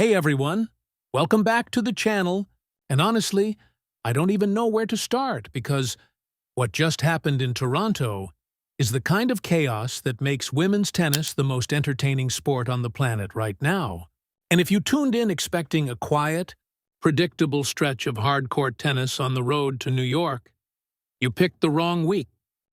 Hey everyone, welcome back to the channel. And honestly, I don't even know where to start because what just happened in Toronto is the kind of chaos that makes women's tennis the most entertaining sport on the planet right now. And if you tuned in expecting a quiet, predictable stretch of hardcourt tennis on the road to New York, you picked the wrong week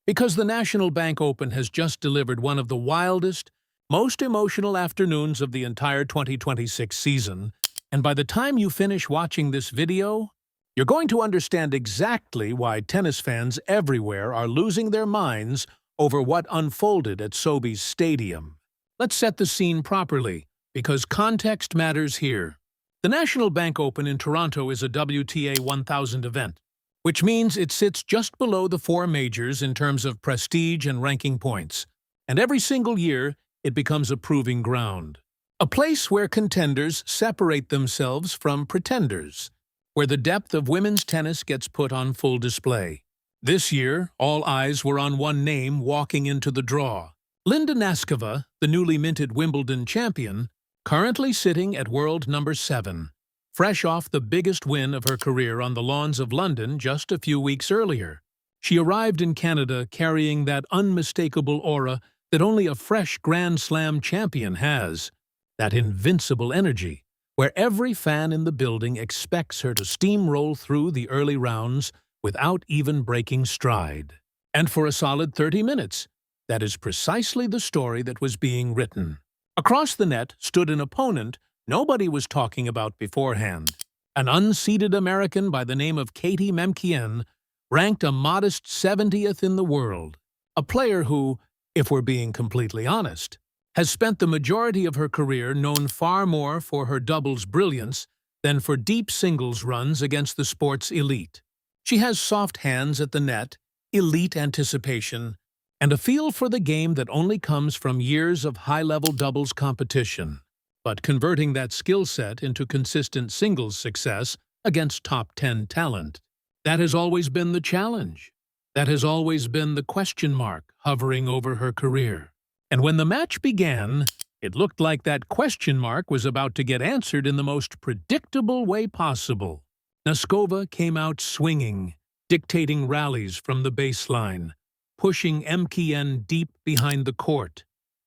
because the National Bank Open has just delivered one of the wildest, most emotional afternoons of the entire 2026 season, and by the time you finish watching this video, you're going to understand exactly why tennis fans everywhere are losing their minds over what unfolded at Sobeys Stadium. Let's set the scene properly, because context matters here. The National Bank Open in Toronto is a WTA 1000 event, which means it sits just below the four majors in terms of prestige and ranking points, and every single year, it becomes a proving ground. A place where contenders separate themselves from pretenders, where the depth of women's tennis gets put on full display. This year, all eyes were on one name walking into the draw. Linda Naskova, the newly minted Wimbledon champion, currently sitting at world number 7, fresh off the biggest win of her career on the lawns of London just a few weeks earlier. She arrived in Canada carrying that unmistakable aura that only a fresh Grand Slam champion has, that invincible energy, where every fan in the building expects her to steamroll through the early rounds without even breaking stride. And for a solid 30 minutes, that is precisely the story that was being written. Across the net stood an opponent nobody was talking about beforehand, an unseeded American by the name of Caty McNally, ranked a modest 70th in the world, a player who, if we're being completely honest, has spent the majority of her career known far more for her doubles brilliance than for deep singles runs against the sport's elite. She has soft hands at the net, elite anticipation, and a feel for the game that only comes from years of high-level doubles competition. But converting that skill set into consistent singles success against top 10 talent, that has always been the challenge. That has always been the question mark hovering over her career. And when the match began, it looked like that question mark was about to get answered in the most predictable way possible. Naskova came out swinging, dictating rallies from the baseline, pushing McNally deep behind the court,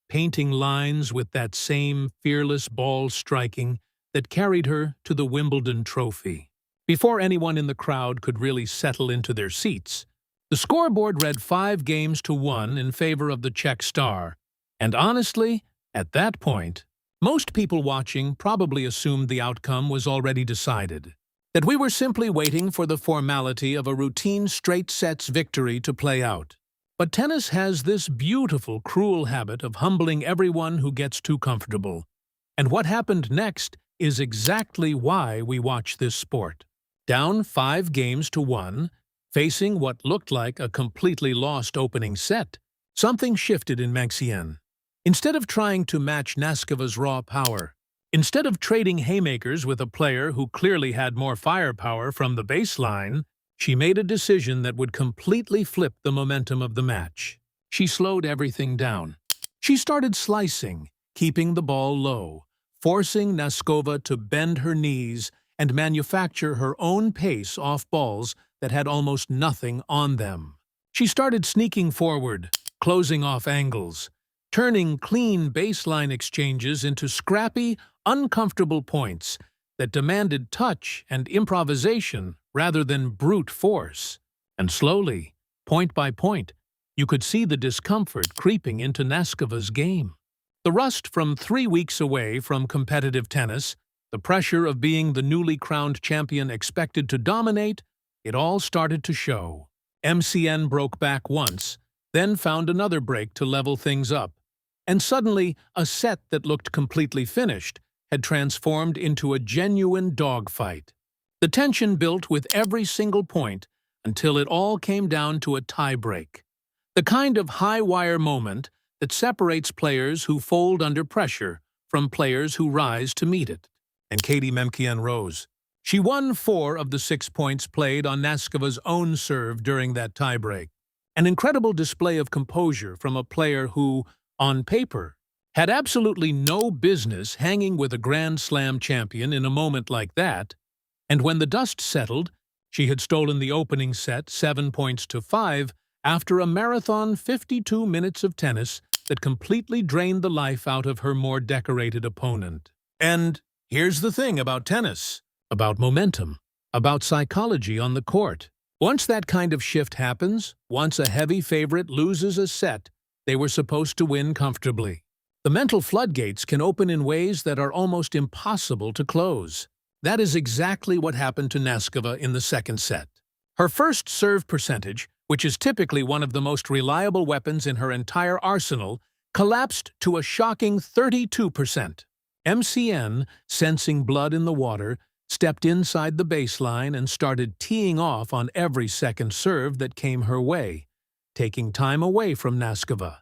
painting lines with that same fearless ball striking that carried her to the Wimbledon trophy. Before anyone in the crowd could really settle into their seats, the scoreboard read 5-1 in favor of the Czech star, and honestly, at that point, most people watching probably assumed the outcome was already decided, that we were simply waiting for the formality of a routine straight-sets victory to play out. But tennis has this beautiful, cruel habit of humbling everyone who gets too comfortable, and what happened next is exactly why we watch this sport. Down 5-1, facing what looked like a completely lost opening set, something shifted in McNally. Instead of trying to match Naskova's raw power, instead of trading haymakers with a player who clearly had more firepower from the baseline, she made a decision that would completely flip the momentum of the match. She slowed everything down. She started slicing, keeping the ball low, forcing Naskova to bend her knees and manufacture her own pace off balls that had almost nothing on them. She started sneaking forward, closing off angles, turning clean baseline exchanges into scrappy, uncomfortable points that demanded touch and improvisation rather than brute force. And slowly, point by point, you could see the discomfort creeping into Naskova's game. The rust from 3 weeks away from competitive tennis, the pressure of being the newly crowned champion expected to dominate, it all started to show. McNally broke back once, then found another break to level things up. And suddenly, a set that looked completely finished had transformed into a genuine dogfight. The tension built with every single point until it all came down to a tie-break. The kind of high-wire moment that separates players who fold under pressure from players who rise to meet it. And Caty McNally rose. She won 4 of the 6 points played on Naskova's own serve during that tiebreak. An incredible display of composure from a player who, on paper, had absolutely no business hanging with a Grand Slam champion in a moment like that, and when the dust settled, she had stolen the opening set 7 points to 5 after a marathon 52 minutes of tennis that completely drained the life out of her more decorated opponent. And here's the thing about tennis, about momentum, about psychology on the court. Once that kind of shift happens, once a heavy favorite loses a set they were supposed to win comfortably, the mental floodgates can open in ways that are almost impossible to close. That is exactly what happened to Neskova in the second set. Her first serve percentage, which is typically one of the most reliable weapons in her entire arsenal, collapsed to a shocking 32%. MCN, sensing blood in the water, stepped inside the baseline and started teeing off on every second serve that came her way, taking time away from Neskova,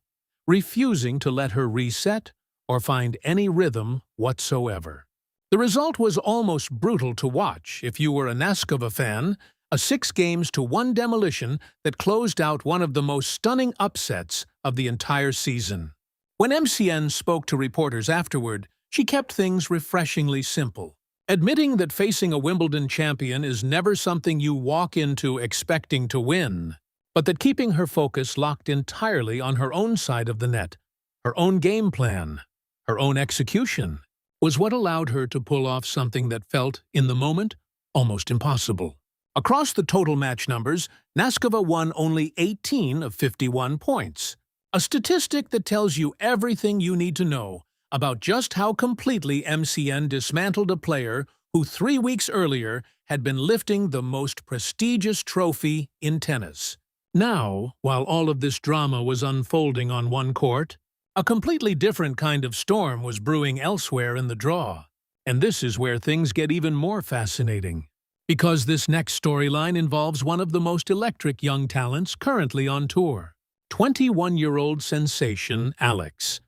refusing to let her reset or find any rhythm whatsoever. The result was almost brutal to watch if you were a Neskova fan, a 6-games-to-1 demolition that closed out one of the most stunning upsets of the entire season. When MCN spoke to reporters afterward, she kept things refreshingly simple, admitting that facing a Wimbledon champion is never something you walk into expecting to win, but that keeping her focus locked entirely on her own side of the net, her own game plan, her own execution, was what allowed her to pull off something that felt, in the moment, almost impossible. Across the total match numbers, Neskova won only 18 of 51 points, a statistic that tells you everything you need to know about just how completely MCN dismantled a player who 3 weeks earlier had been lifting the most prestigious trophy in tennis. Now, while all of this drama was unfolding on one court, a completely different kind of storm was brewing elsewhere in the draw. And this is where things get even more fascinating, because this next storyline involves one of the most electric young talents currently on tour, 21-year-old sensation Alex.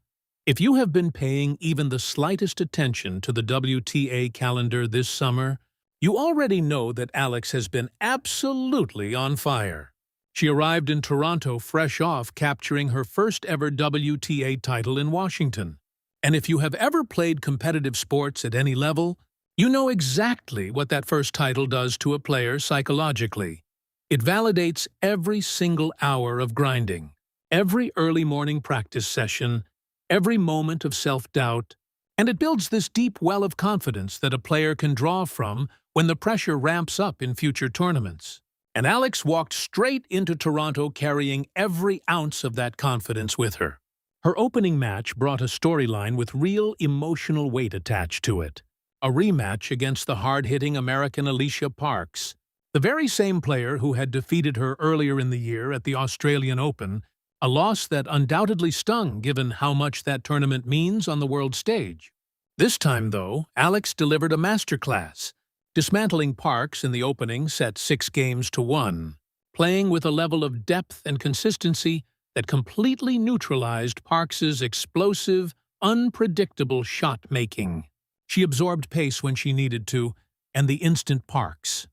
If you have been paying even the slightest attention to the WTA calendar this summer, you already know that Alex has been absolutely on fire. She arrived in Toronto fresh off capturing her first-ever WTA title in Washington. And if you have ever played competitive sports at any level, you know exactly what that first title does to a player psychologically. It validates every single hour of grinding, every early morning practice session, every moment of self-doubt, and it builds this deep well of confidence that a player can draw from when the pressure ramps up in future tournaments. And Alex walked straight into Toronto carrying every ounce of that confidence with her. Her opening match brought a storyline with real emotional weight attached to it. A rematch against the hard-hitting American Alicia Parks, the very same player who had defeated her earlier in the year at the Australian Open, a loss that undoubtedly stung given how much that tournament means on the world stage. This time, though, Alex delivered a masterclass, dismantling Parks in the opening set 6-games-to-1, playing with a level of depth and consistency that completely neutralized Parks's explosive, unpredictable shot-making. She absorbed pace when she needed to, and the instant Parks.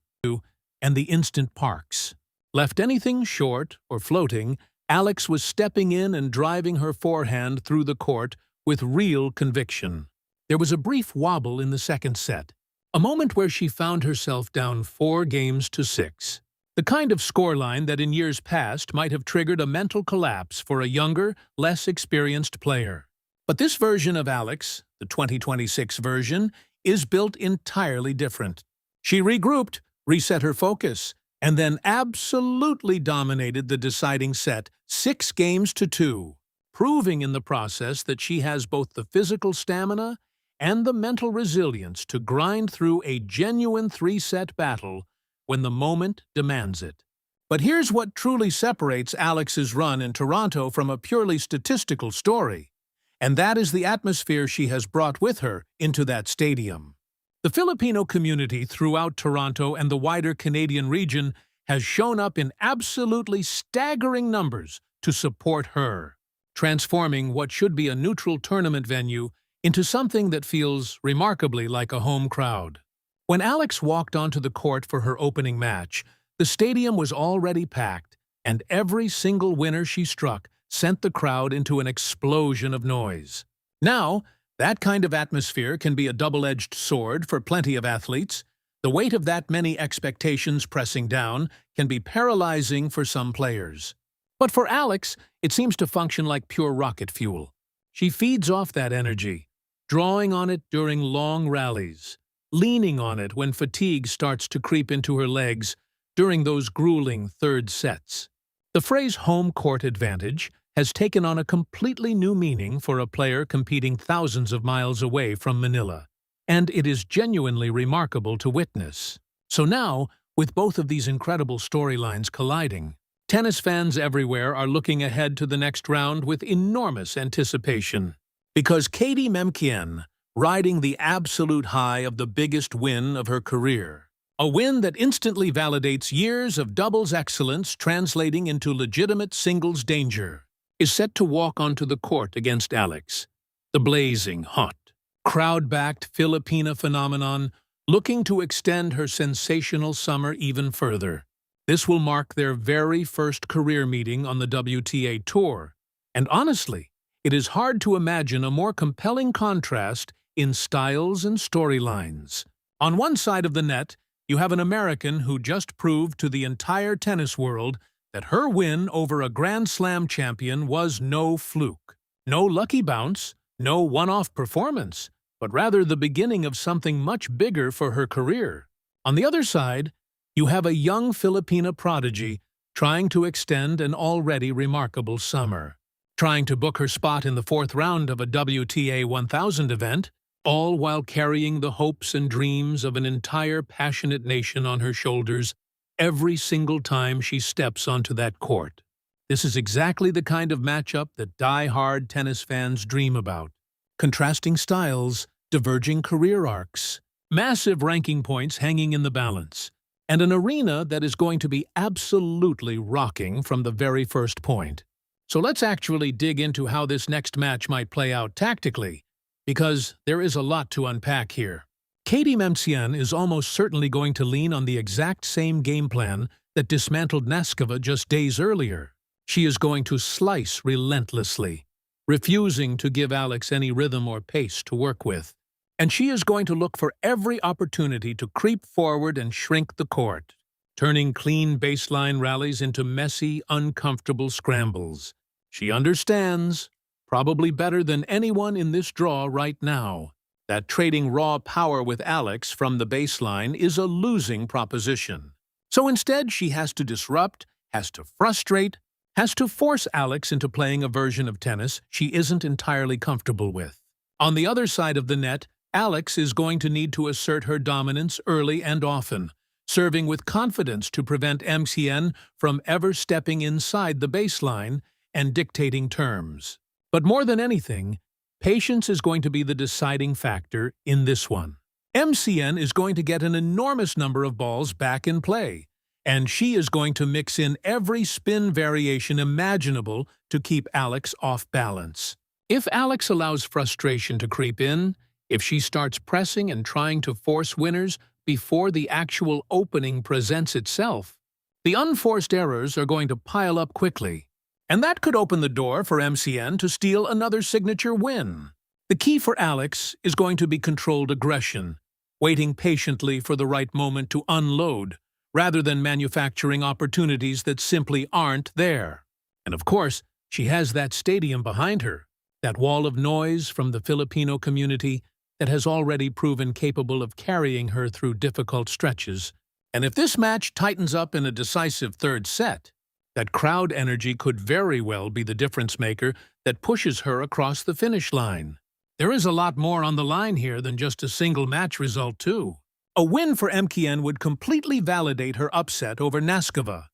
Left anything short or floating, Alex was stepping in and driving her forehand through the court with real conviction. There was a brief wobble in the second set, a moment where she found herself down 4-games-to-6. The kind of scoreline that in years past might have triggered a mental collapse for a younger, less experienced player. But this version of Alex, the 2026 version, is built entirely different. She regrouped, reset her focus, and then absolutely dominated the deciding set 6-games-to-2, proving in the process that she has both the physical stamina and the mental resilience to grind through a genuine 3-set battle when the moment demands it. But here's what truly separates Alex's run in Toronto from a purely statistical story, and that is the atmosphere she has brought with her into that stadium. The Filipino community throughout Toronto and the wider Canadian region has shown up in absolutely staggering numbers to support her, transforming what should be a neutral tournament venue into something that feels remarkably like a home crowd. When Alex walked onto the court for her opening match, the stadium was already packed, and every single winner she struck sent the crowd into an explosion of noise. Now, that kind of atmosphere can be a double-edged sword for plenty of athletes. The weight of that many expectations pressing down can be paralyzing for some players. But for Alex, it seems to function like pure rocket fuel. She feeds off that energy, drawing on it during long rallies, leaning on it when fatigue starts to creep into her legs during those grueling third sets. The phrase home court advantage has taken on a completely new meaning for a player competing thousands of miles away from Manila, and it is genuinely remarkable to witness. So now, with both of these incredible storylines colliding, tennis fans everywhere are looking ahead to the next round with enormous anticipation. Because Caty McNally, riding the absolute high of the biggest win of her career, a win that instantly validates years of doubles excellence translating into legitimate singles danger, is set to walk onto the court against Alex, the blazing hot, crowd-backed Filipina phenomenon looking to extend her sensational summer even further. This will mark their very first career meeting on the WTA Tour, and honestly, it is hard to imagine a more compelling contrast in styles and storylines. On one side of the net, you have an American who just proved to the entire tennis world that her win over a Grand Slam champion was no fluke, no lucky bounce, no one-off performance, but rather the beginning of something much bigger for her career. On the other side, you have a young Filipina prodigy trying to extend an already remarkable summer, trying to book her spot in the fourth round of a WTA 1000 event, all while carrying the hopes and dreams of an entire passionate nation on her shoulders every single time she steps onto that court. This is exactly the kind of matchup that die-hard tennis fans dream about. Contrasting styles, diverging career arcs, massive ranking points hanging in the balance, and an arena that is going to be absolutely rocking from the very first point. So let's actually dig into how this next match might play out tactically, because there is a lot to unpack here. Caty McNally is almost certainly going to lean on the exact same game plan that dismantled Neskova just days earlier. She is going to slice relentlessly, refusing to give Alex any rhythm or pace to work with. And she is going to look for every opportunity to creep forward and shrink the court, turning clean baseline rallies into messy, uncomfortable scrambles. She understands, probably better than anyone in this draw right now, that trading raw power with Alex from the baseline is a losing proposition. So instead, she has to disrupt, has to frustrate, has to force Alex into playing a version of tennis she isn't entirely comfortable with. On the other side of the net, Alex is going to need to assert her dominance early and often, serving with confidence to prevent McNally from ever stepping inside the baseline and dictating terms. But more than anything, patience is going to be the deciding factor in this one. McNally is going to get an enormous number of balls back in play, and she is going to mix in every spin variation imaginable to keep Alex off balance. If Alex allows frustration to creep in, if she starts pressing and trying to force winners before the actual opening presents itself, the unforced errors are going to pile up quickly. And that could open the door for McNally to steal another signature win. The key for Alex is going to be controlled aggression, waiting patiently for the right moment to unload, rather than manufacturing opportunities that simply aren't there. And of course, she has that stadium behind her, that wall of noise from the Filipino community that has already proven capable of carrying her through difficult stretches. And if this match tightens up in a decisive third set, that crowd energy could very well be the difference maker that pushes her across the finish line. There is a lot more on the line here than just a single match result, too. A win for McNally would completely validate her upset over Neskova,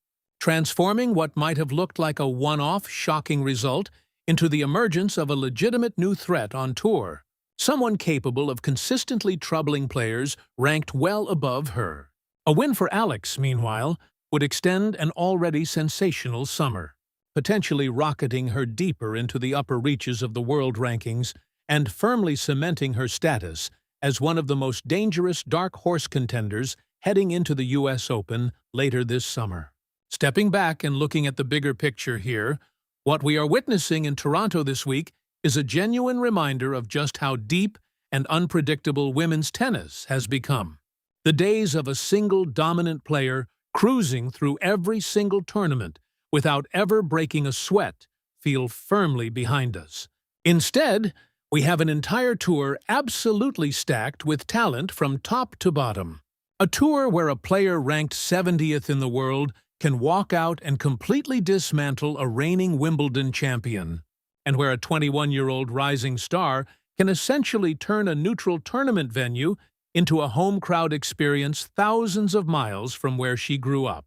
transforming what might have looked like a one-off shocking result into the emergence of a legitimate new threat on tour, someone capable of consistently troubling players ranked well above her. A win for Alex, meanwhile, would extend an already sensational summer, potentially rocketing her deeper into the upper reaches of the world rankings and firmly cementing her status as one of the most dangerous dark horse contenders heading into the US Open later this summer. Stepping back and looking at the bigger picture here, what we are witnessing in Toronto this week is a genuine reminder of just how deep and unpredictable women's tennis has become. The days of a single dominant player cruising through every single tournament without ever breaking a sweat feel firmly behind us. Instead, we have an entire tour absolutely stacked with talent from top to bottom. A tour where a player ranked 70th in the world can walk out and completely dismantle a reigning Wimbledon champion, and where a 21-year-old rising star can essentially turn a neutral tournament venue into a home crowd experience thousands of miles from where she grew up.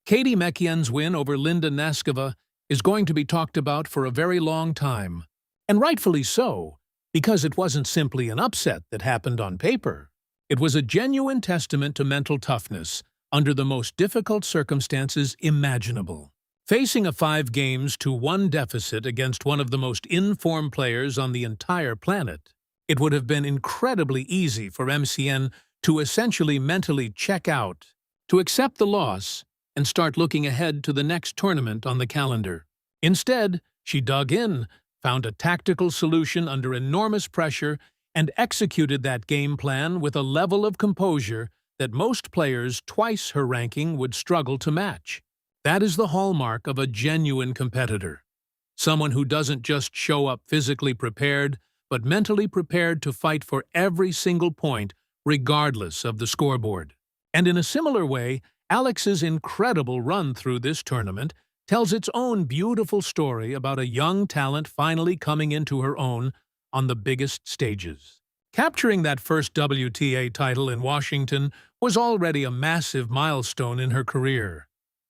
Caty McNally's win over Linda Naskova is going to be talked about for a very long time, and rightfully so, because it wasn't simply an upset that happened on paper. It was a genuine testament to mental toughness under the most difficult circumstances imaginable. Facing a 5-1 deficit against one of the most in-form players on the entire planet, it would have been incredibly easy for MCN to essentially mentally check out, to accept the loss, and start looking ahead to the next tournament on the calendar. Instead, she dug in, found a tactical solution under enormous pressure, and executed that game plan with a level of composure that most players twice her ranking would struggle to match. That is the hallmark of a genuine competitor. Someone who doesn't just show up physically prepared, but mentally prepared to fight for every single point, regardless of the scoreboard. And in a similar way, Alex's incredible run through this tournament tells its own beautiful story about a young talent finally coming into her own on the biggest stages. Capturing that first WTA title in Washington was already a massive milestone in her career.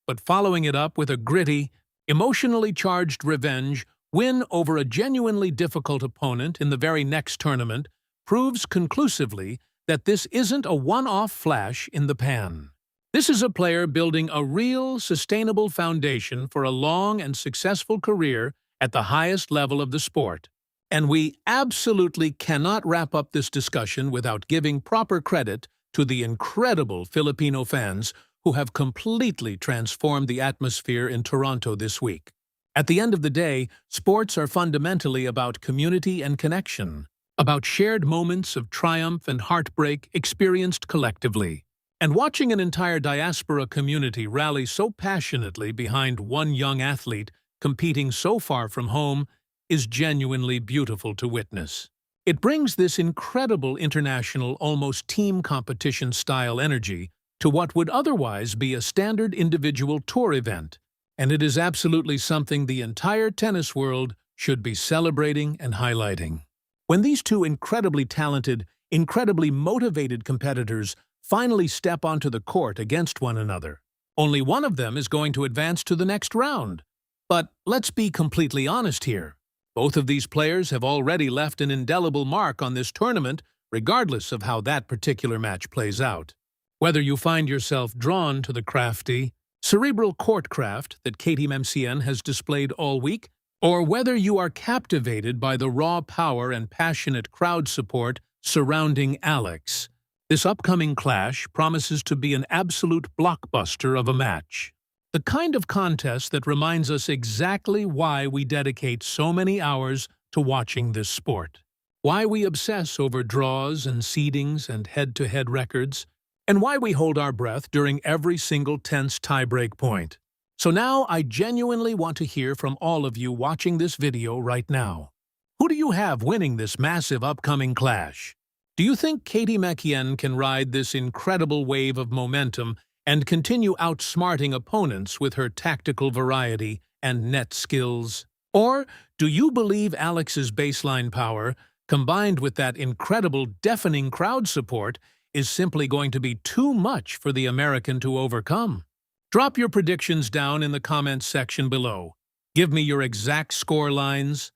But following it up with a gritty, emotionally charged revenge win over a genuinely difficult opponent in the very next tournament proves conclusively that this isn't a one-off flash in the pan. This is a player building a real, sustainable foundation for a long and successful career at the highest level of the sport. And we absolutely cannot wrap up this discussion without giving proper credit to the incredible Filipino fans who have completely transformed the atmosphere in Toronto this week. At the end of the day, sports are fundamentally about community and connection, about shared moments of triumph and heartbreak experienced collectively. And watching an entire diaspora community rally so passionately behind one young athlete competing so far from home is genuinely beautiful to witness. It brings this incredible international, almost team competition-style energy to what would otherwise be a standard individual tour event, and it is absolutely something the entire tennis world should be celebrating and highlighting. When these two incredibly talented, incredibly motivated competitors finally step onto the court against one another, only one of them is going to advance to the next round. But let's be completely honest here. Both of these players have already left an indelible mark on this tournament, regardless of how that particular match plays out. Whether you find yourself drawn to the crafty, cerebral courtcraft that Caty McNally has displayed all week, or whether you are captivated by the raw power and passionate crowd support surrounding Alex, this upcoming clash promises to be an absolute blockbuster of a match. The kind of contest that reminds us exactly why we dedicate so many hours to watching this sport, why we obsess over draws and seedings and head-to-head records, and why we hold our breath during every single tense tiebreak point. So now I genuinely want to hear from all of you watching this video right now. Who do you have winning this massive upcoming clash? Do you think Caty McNally can ride this incredible wave of momentum and continue outsmarting opponents with her tactical variety and net skills? Or do you believe Alex's baseline power, combined with that incredible deafening crowd support, is simply going to be too much for the American to overcome? Drop your predictions down in the comments section below. Give me your exact score lines.